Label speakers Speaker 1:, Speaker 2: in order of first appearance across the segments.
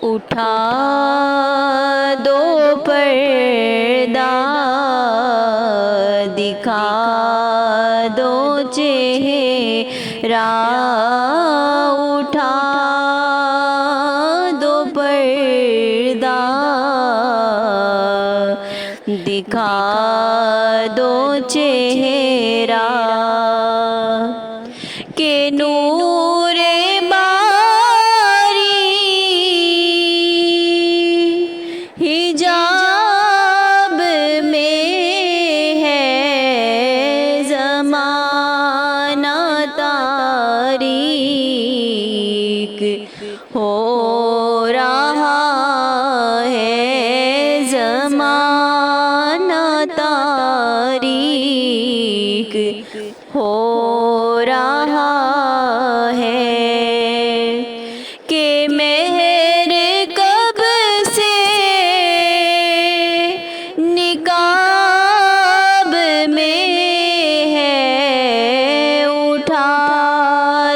Speaker 1: اٹھا دو پردہ، دکھا دو چہرہ، اٹھا دو پردہ، دکھا دو چہرہ، کہ نور باری حجاب میں ہے، زمانہ تاریک ہو رہا ہے، زمانہ تاریک ہو رہا ہے، کہ مہر کب سے نقاب میں ہے، اٹھا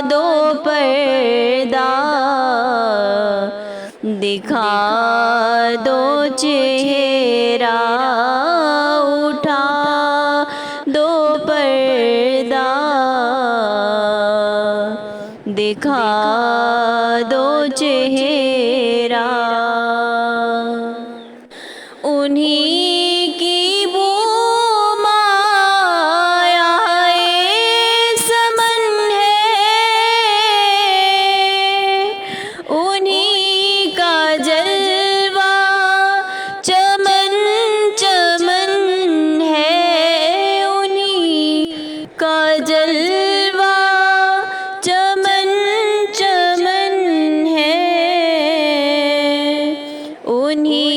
Speaker 1: دو پردہ، دکھا دو چہرہ، اٹھا دو پردہ، دکھا دو چہرہ، انہی کی بو مایائے سمن ہے، انہی کا جلوہ چمن چمن ہے، انہی کا جلوہ چمن چمن ہے، انہی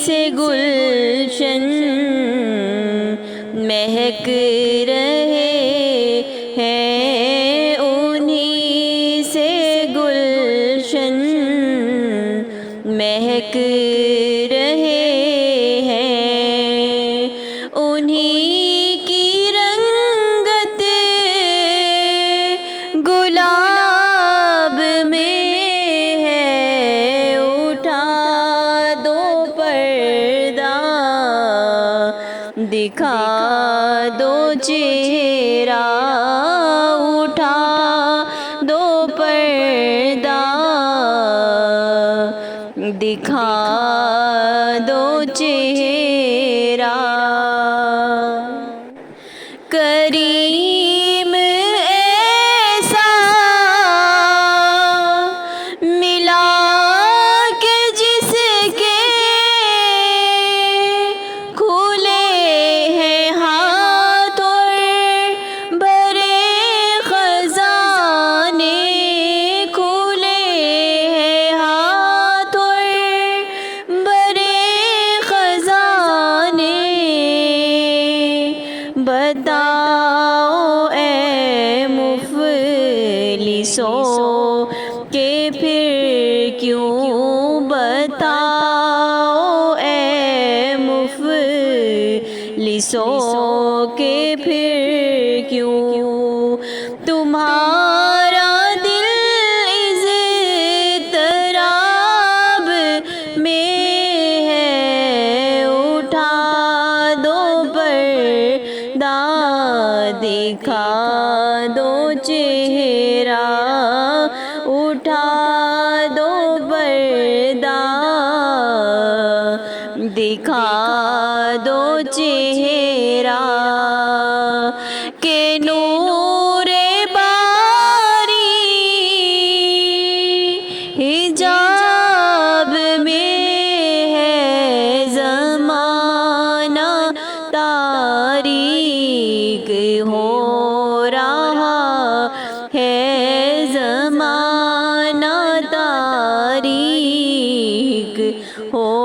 Speaker 1: سے گلشن مہک رہے ہیں، انہی سے گلشن مہک رہے ہیں، انہی کی رنگت گلاب میں ہے، اٹھا دو پردہ، دکھا دو چہرہ، اٹھا دو پردہ، دکھا دو چہرہ، کریم ایسا ملا کہ جس کے کھلے ہیں ہاتھ اور بھرے خزانے، کھلے ہیں ہاتھ اور بھرے خزانے، بتاؤ اے مفلسوں کہ پھر کیوں، بتاؤ اے مفلسوں کہ پھر کیوں، تمہارا دل اضطراب میں ہے، اٹھا دو پردہ، دکھا دو چہرہ، اٹھا دو پردہ، دکھا دو چہرہ، کہ نور باری حجاب میں ہے، زمانہ تاریک ہو رہا ہے، زمانہ تاریک ہو